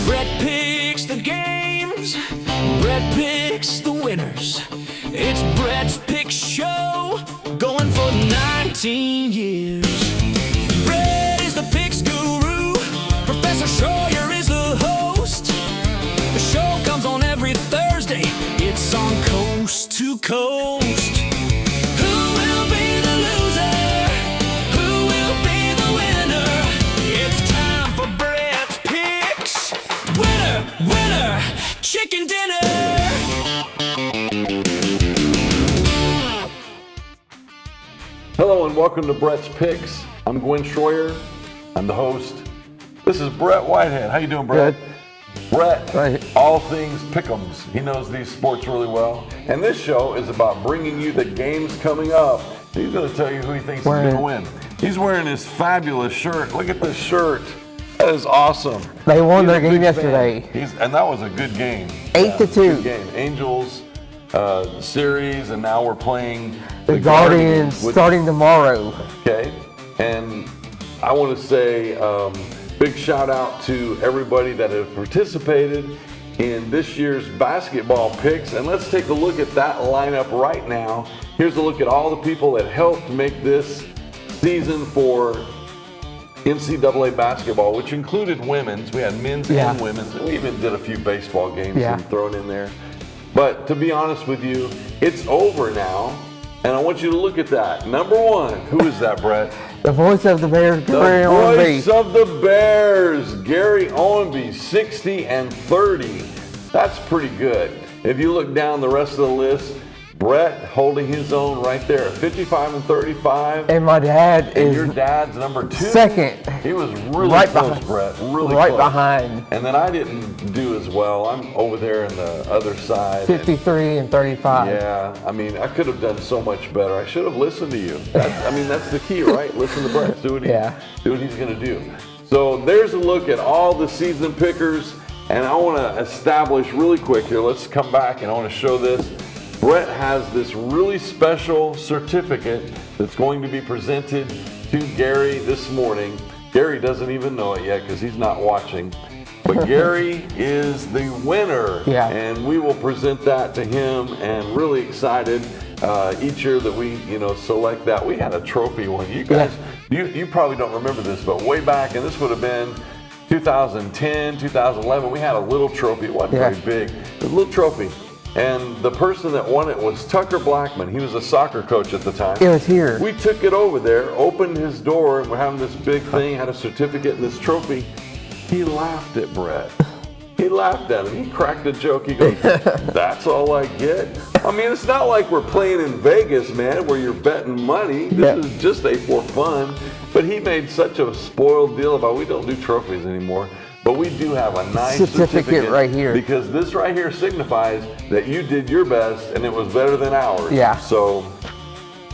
Brett picks the games, Brett picks the winners. It's Brett's Pick Show, going for 19 years. Brett is the picks guru, Professor Shroyer is the host. The show comes on every Thursday, it's on Coast to Coast. Who will be the loser? Who will be the winner? It's time for Brett's Picks. Winner, winner, chicken dinner. Hello and welcome to Brett's Picks. I'm Gwen Shroyer. I'm the host. This is Brett Whitehead. How you doing, Brett? Good. Brett, Right. all things pick'ems. He knows these sports really well. And this show is about bringing you the games coming up. He's going to tell you who he thinks is going to win. He's wearing his fabulous shirt. Look at this shirt. That is awesome. They won He's their a big game fan. yesterday. And that was a good game. 8-2. Good game. Angels series, and now we're playing The Guardians which- starting tomorrow. Okay, and I want to say big shout out to everybody that have participated in this year's basketball picks. And let's take a look at that lineup right now. Here's a look at all the people that helped make this season for NCAA basketball, which included women's. We had men's and women's. And we even did a few baseball games thrown in there. But to be honest with you, it's over now. And I want you to look at that. Number one, who is that, Brett? The voice of the Bears, The Gary voice Ownbey. of the Bears, Gary Ownbey, 60-30. That's pretty good. If you look down the rest of the list, Brett holding his own right there, 55-35. And my dad And is your dad's number 2. second. He was really Right close, behind. Brett. Really Right close. behind. And then I didn't do as well. I'm over there in the other side. 53-35. Yeah, I mean, I could have done so much better. I should have listened to you. That's the key, right? Listen to Brett. Do what he's going to do. So there's a look at all the season pickers, and I want to establish really quick here. Let's come back, and I want to show this. Brett has this really special certificate that's going to be presented to Gary this morning. Gary doesn't even know it yet because he's not watching. But Gary is the winner, and we will present that to him. And really excited each year that we, select that. We had a trophy one. You guys, you probably don't remember this, but way back, and this would have been 2010, 2011. We had a little trophy. It wasn't very big. It was a little trophy. And the person that won it was Tucker Blackman. He was a soccer coach at the time. It was here. We took it over there, opened his door, and we're having this big thing, had a certificate and this trophy. He laughed at Brett. He laughed at him. He cracked a joke. He goes, "That's all I get?" I mean, it's not like we're playing in Vegas, man, where you're betting money. This is just for fun. But he made such a spoiled deal about we don't do trophies anymore. But we do have a nice certificate right here. Because this right here signifies that you did your best and it was better than ours. Yeah. So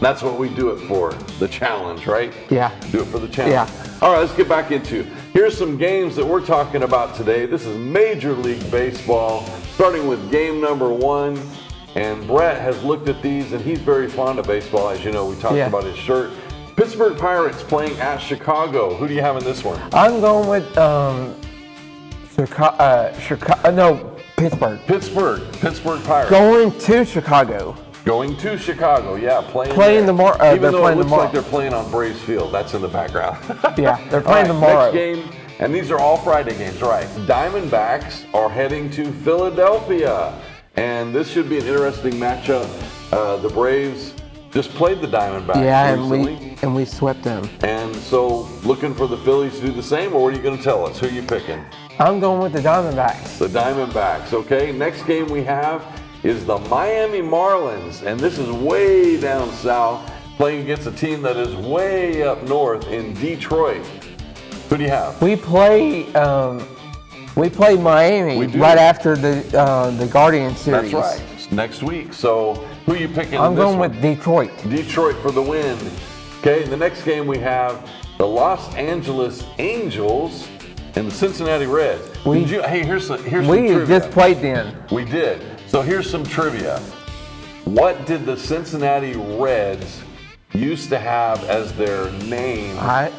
that's what we do it for, the challenge, right? Yeah. Do it for the challenge. Yeah. All right, let's get back into. Here's some games that we're talking about today. This is Major League Baseball, starting with game number 1. And Brett has looked at these, and he's very fond of baseball. As you know, we talked about his shirt. Pittsburgh Pirates playing at Chicago. Who do you have in this one? I'm going with Pittsburgh. Pittsburgh Pirates. Going to Chicago. Going to Chicago, Playing there. tomorrow. Even They're though playing it looks tomorrow. like they're playing on Braves Field. That's in the background. They're playing tomorrow. Next game, and these are all Friday games, right? Diamondbacks are heading to Philadelphia, and this should be an interesting matchup. The Braves just played the Diamondbacks recently. and we swept them. And so, looking for the Phillies to do the same, or what are you going to tell us? Who are you picking? I'm going with the Diamondbacks. The Diamondbacks, okay. Next game we have is the Miami Marlins, and this is way down south, playing against a team that is way up north in Detroit. Who do you have? We play Miami right after the Guardian series. That's right. Next week. So who are you picking? I'm going with Detroit. Detroit for the win. Okay. The next game we have the Los Angeles Angels and the Cincinnati Reds. Here's some trivia. We just played them. We did. So here's some trivia. What did the Cincinnati Reds used to have as their name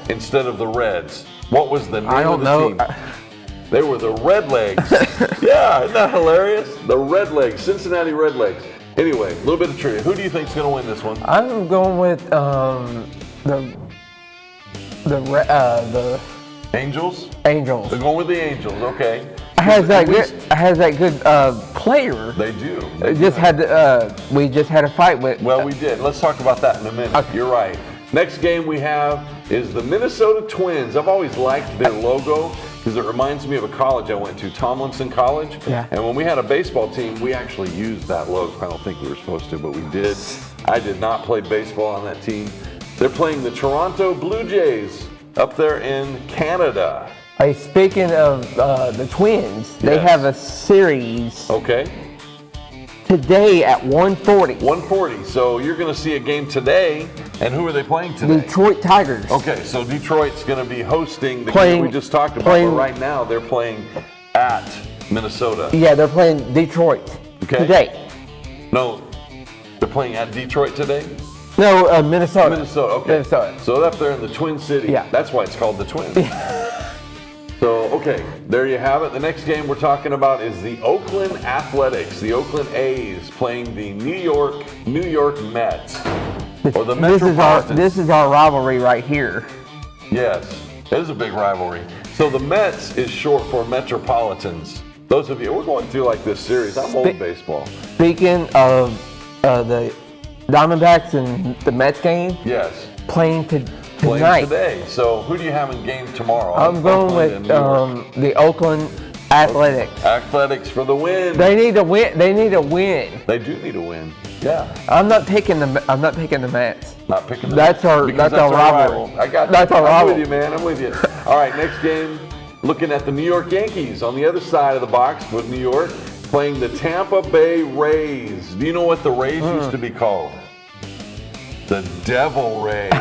instead of the Reds? What was the name I don't of the know. team? They were the Redlegs. Yeah, isn't that hilarious? The Redlegs, Cincinnati Redlegs. Anyway, a little bit of trivia. Who do you think's going to win this one? I'm going with the Angels? Angels. They're going with the Angels, okay. Has that good player. They do. We just had a fight with. Well, we did. Let's talk about that in a minute. Okay. You're right. Next game we have is the Minnesota Twins. I've always liked their logo because it reminds me of a college I went to, Tomlinson College. Yeah. And when we had a baseball team, we actually used that logo. I don't think we were supposed to, but we did. I did not play baseball on that team. They're playing the Toronto Blue Jays up there in Canada. Hey, speaking of the Twins, they have a series Okay. today at 1:40. 1:40. So you're going to see a game today. And who are they playing today? Detroit Tigers. Okay, so Detroit's going to be hosting the game we just talked about. But right now, they're playing at Minnesota. Yeah, they're playing Detroit today. No, they're playing at Detroit today? No, Minnesota. Minnesota, okay. Minnesota. So up there in the Twin Cities. Yeah. That's why it's called the Twins. So, okay, there you have it. The next game we're talking about is the Oakland Athletics, the Oakland A's playing the New York Mets. Or the Metropolitans. This is our rivalry right here. Yes, it is a big rivalry. So the Mets is short for Metropolitans. Those of you, we're going through like this series. I'm old baseball. Speaking of the Diamondbacks and the Mets game, yes, playing tonight. Playing today. So who do you have in game tomorrow? I'm going with the Oakland Athletics. Athletics for the win. They need to win. They need to win. They do need to win. Yeah. I'm not picking the Mets. Not picking the That's Mets. That's our rival. I got you. That's our rival. I'm with you, man. I'm with you. All right, next game. Looking at the New York Yankees on the other side of the box with New York playing the Tampa Bay Rays. Do you know what the Rays used to be called? The Devil Rays.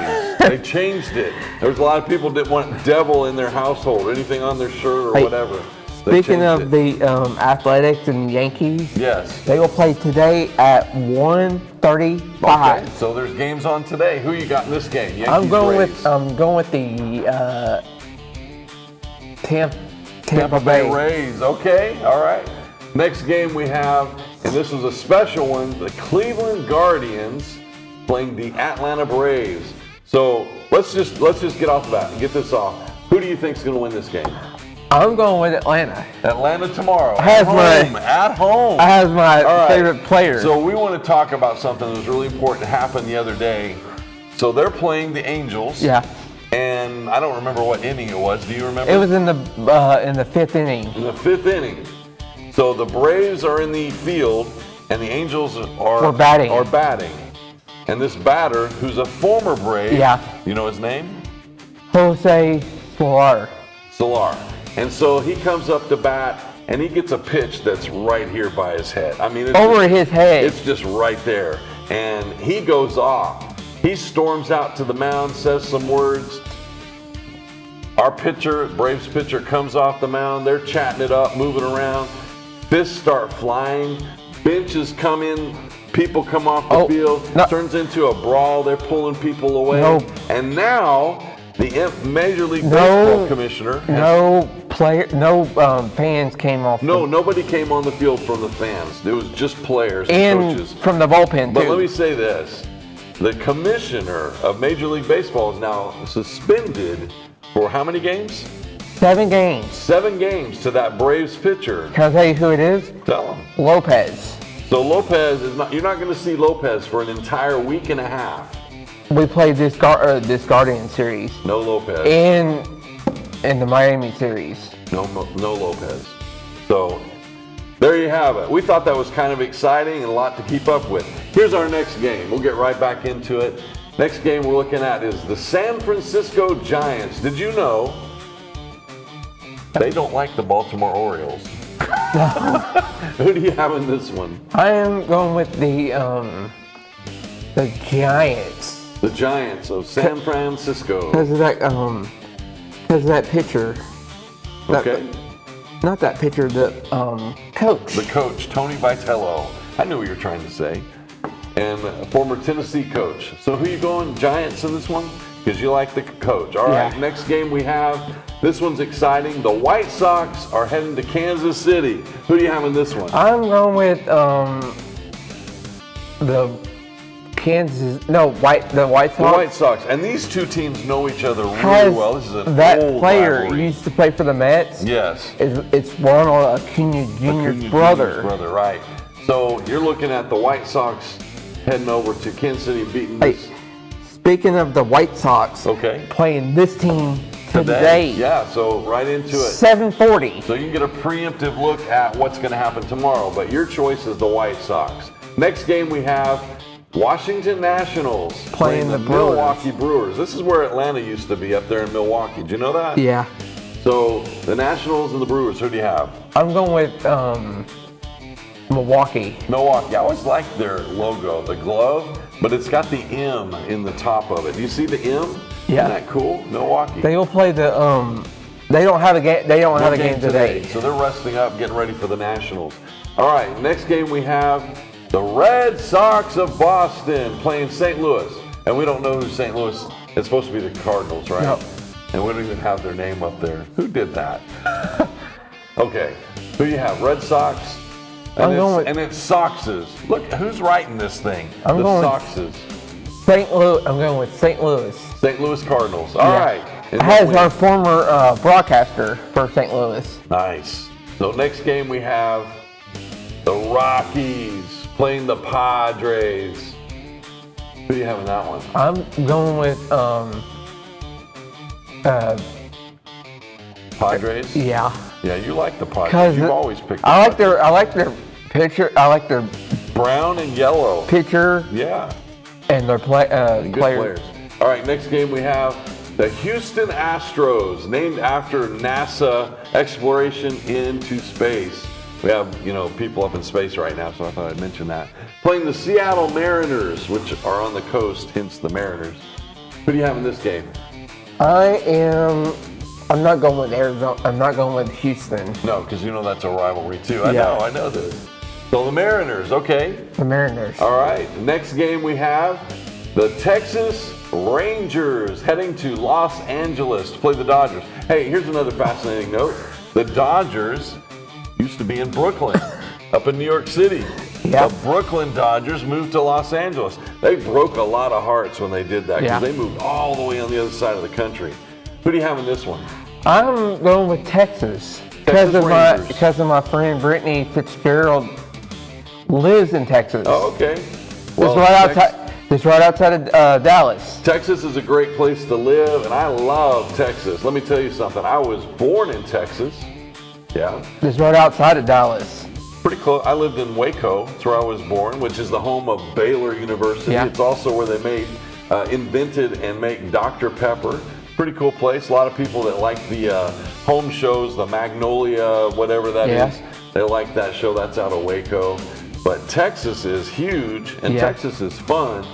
They changed it. There was a lot of people that didn't want devil in their household or anything on their shirt or whatever. Speaking of the Athletics and Yankees, yes, they will play today at 1:35. Okay, so there's games on today. Who you got in this game? Yankees, I'm going Rays. with the Tampa Bay Rays. Okay, all right. Next game we have, and this is a special one, the Cleveland Guardians playing the Atlanta Braves. So let's just get off the bat and get this off. Who do you think is going to win this game? I'm going with Atlanta. Atlanta tomorrow. At home. I have my favorite player. So we want to talk about something that was really important that happened the other day. So they're playing the Angels. Yeah. And I don't remember what inning it was. Do you remember? It was in the fifth inning. In the fifth inning. So the Braves are in the field, and the Angels are batting. And this batter, who's a former Brave, you know his name? Jose Solar. And so he comes up to bat, and he gets a pitch that's right here by his head. I mean, his head. It's just right there. And he goes off. He storms out to the mound, says some words. Our pitcher, Braves pitcher, comes off the mound. They're chatting it up, moving around. Fists start flying. Benches come in. People come off the field. Turns into a brawl. They're pulling people away. And now the Major League Baseball commissioner. Fans came off. Nobody came on the field from the fans. It was just players and coaches. From the bullpen, But let me say this. The commissioner of Major League Baseball is now suspended for how many games? 7 games. 7 games to that Braves pitcher. Can I tell you who it is? Tell him. Lopez. So Lopez is not. You're not going to see Lopez for an entire week and a half. We played this Guardian series. No Lopez. In the Miami series. No Lopez. So there you have it. We thought that was kind of exciting and a lot to keep up with. Here's our next game. We'll get right back into it. Next game we're looking at is the San Francisco Giants. Did you know they don't like the Baltimore Orioles? Who do you have in this one? I am going with the Giants. The Giants of San Francisco. Because of that pitcher. Okay. Not that pitcher, the coach. The coach, Tony Vitello. I knew what you were trying to say. and a former Tennessee coach. So who you going, Giants in this one? Because you like the coach. All right, next game we have, this one's exciting. The White Sox are heading to Kansas City. Who do you have in this one? I'm going with the White Sox. The White Sox. And these two teams know each other really well. This is an that old player rivalry. used to play for the Mets. Yes. It's Ronald Acuna Jr.'s brother. Brother, right. So you're looking at the White Sox heading over to Kansas City and beating this. Speaking of the White Sox, playing this team today. Yeah, so right into it. 7:40. So you can get a preemptive look at what's going to happen tomorrow, but your choice is the White Sox. Next game we have Washington Nationals playing the Milwaukee Brewers. This is where Atlanta used to be, up there in Milwaukee. Did you know that? Yeah. So the Nationals and the Brewers, who do you have? I'm going with Milwaukee. Milwaukee. I always like their logo, the glove, but it's got the M in the top of it. Do you see the M? Yeah. Isn't that cool? Milwaukee. They will play the they don't have a game. They don't have a game today. So they're resting up, getting ready for the Nationals. All right, next game we have the Red Sox of Boston playing St. Louis. And we don't know who St. Louis, it's supposed to be the Cardinals, right? No. And we don't even have their name up there. Who did that? Okay, who do you have? Red Sox? And it's Soxes. Look, who's writing this thing? The Soxes. St. Louis. I'm going with St. Louis. St. Louis Cardinals. All right. Has our former broadcaster for St. Louis. Nice. So next game we have the Rockies playing the Padres. Who do you have in that one? I'm going with Padres. Yeah. Yeah, you like the Padres. You've always picked. I like their pitcher. I like their brown and yellow pitcher. Yeah. And their players. All right, next game we have the Houston Astros, named after NASA exploration into space. We have, people up in space right now, so I thought I'd mention that. Playing the Seattle Mariners, which are on the coast, hence the Mariners. Who do you have in this game? I'm not going with Arizona. I'm not going with Houston. No, because that's a rivalry too. I know this. So the Mariners, okay. The Mariners. All right, next game we have the Texas Rangers heading to Los Angeles to play the Dodgers. Hey, here's another fascinating note. The Dodgers used to be in Brooklyn, up in New York City. Yep. The Brooklyn Dodgers moved to Los Angeles. They broke a lot of hearts when they did that because they moved all the way on the other side of the country. Who do you have in this one? I'm going with Texas because of my friend Brittany Fitzgerald lives in Texas. Oh, okay. Well, it's right outside of Dallas. Texas is a great place to live, and I love Texas. Let me tell you something. I was born in Texas. Yeah. It's right outside of Dallas. Pretty close. I lived in Waco. That's where I was born, which is the home of Baylor University. Yeah. It's also where they invented and make Dr. Pepper. Pretty cool place. A lot of people that like the home shows, the Magnolia, whatever that is, they like that show. That's out of Waco. But Texas is huge, and Texas is fun.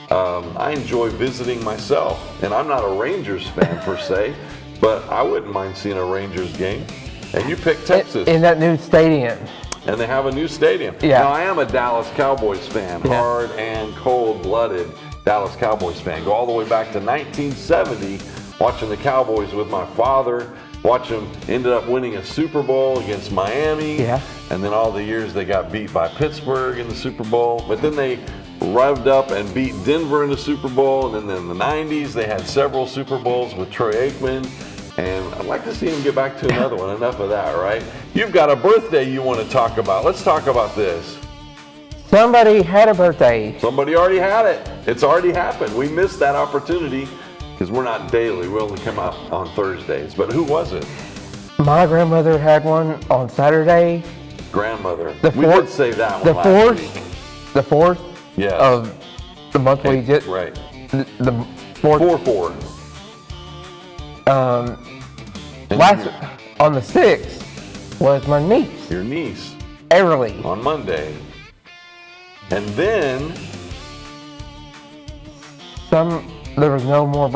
I enjoy visiting myself, and I'm not a Rangers fan per se, but I wouldn't mind seeing a Rangers game. And you picked Texas. In that new stadium. And they have a new stadium. Yeah. Now, I am a Dallas Cowboys fan, hard and cold-blooded Dallas Cowboys fan. Go all the way back to 1970, watching the Cowboys with my father. Watch them, ended up winning a Super Bowl against Miami. Yeah. And then all the years they got beat by Pittsburgh in the Super Bowl. But then they revved up and beat Denver in the Super Bowl. And then in the 90s, they had several Super Bowls with Troy Aikman. And I'd like to see him get back to another one. Enough of that, right? You've got a birthday you want to talk about. Let's talk about this. Somebody had a birthday. Somebody already had it. It's already happened. We missed that opportunity because we're not daily. We only come out on Thursdays. But who was it? My grandmother had one on Saturday. Grandmother. We did say that one last week. The 4th Yes. of the month we just. Right. The 4th. 4-4. On the 6th was my niece. Your niece. Everly. On Monday. And then there was no more,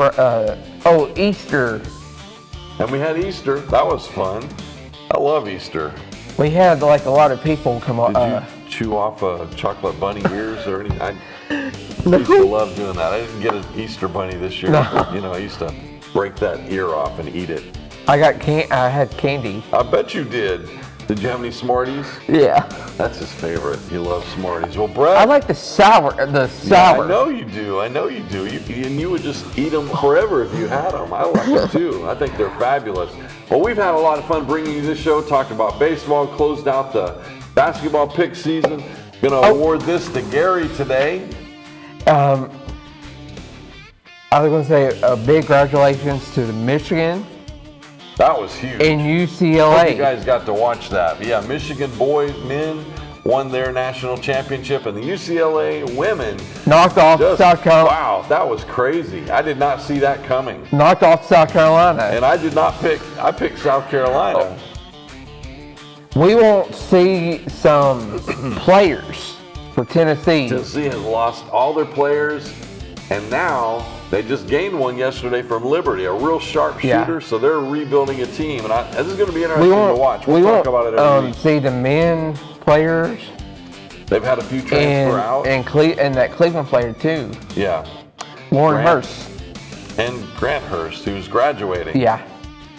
Easter. And we had Easter. That was fun. I love Easter. We had a lot of people come on. Did you chew off chocolate bunny ears or anything? used to love doing that. I didn't get an Easter bunny this year. No. But, I used to break that ear off and eat it. I had candy. I bet you did. Did you have any Smarties? Yeah. That's his favorite. He loves Smarties. Well, Brett. I like the sour. Yeah, I know you do. And you would just eat them forever if you had them. I like them too. I think they're fabulous. Well, we've had a lot of fun bringing you this show. Talked about baseball. Closed out the basketball pick season. Going to award this to Gary today. I was going to say a big congratulations to the Michigan. That was huge. And UCLA. I hope you guys got to watch that. Yeah, Michigan boys, men won their national championship, and the UCLA women knocked off South Carolina. Wow, that was crazy. I did not see that coming. Knocked off South Carolina. And I picked South Carolina. We won't see some players for Tennessee. Tennessee has lost all their players, and now they just gained one yesterday from Liberty, a real sharp shooter, so they're rebuilding a team. And this is going to be interesting to watch. We'll talk about it every week. See the men players. They've had a few transfer out. And that Cleveland player, too. Yeah. Lauren Hurst. And Grant Hurst, who's graduating. Yeah.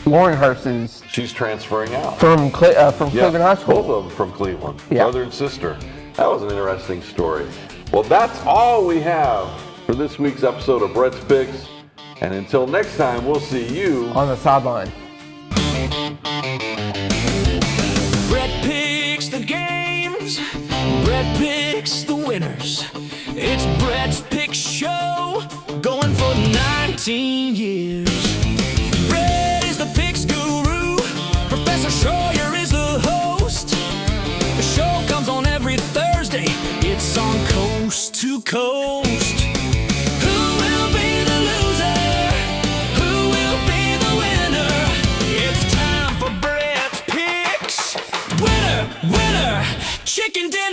Lauren Hurst she's transferring out. From Cleveland High School. Both of them from Cleveland. Yeah. Brother and sister. That was an interesting story. Well, that's all we have for this week's episode of Brett's Picks. And until next time, we'll see you on the sideline. Brett picks the games. Brett picks the winners. It's Brett's Pick Show, going for 19 years. Brett is the picks guru. Professor Shroyer is the host. The show comes on every Thursday. It's on Coast to Coast. Who will be the loser? Who will be the winner? It's time for Brett's Picks. Winner, winner, chicken dinner.